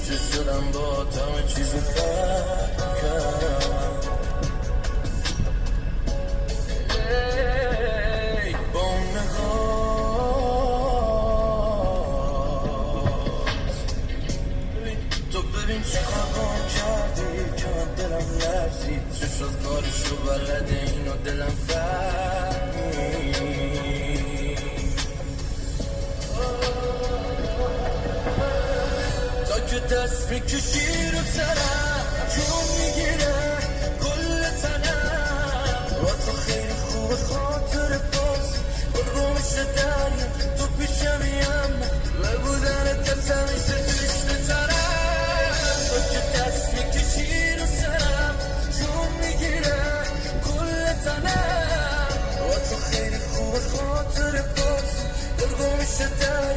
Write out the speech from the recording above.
چه شدم با همه چیزو فرق کردم با اون نگاهت تو ببین چقدر گم کردی که من دلم لرزید چه شد کارشو بلده اینو دلم فهمید تا که دست میکشی رو سرم جون میگیره کل تنم با تو خیلی خوب خاطر باز برگو میشه دریا تو پیشمیم بودنت از همیشه تشنه ترم تا که دست میکشی رو سرم جون میگیره کل تنم با تو خیلی خوب خاطر باز برگو میشه دریا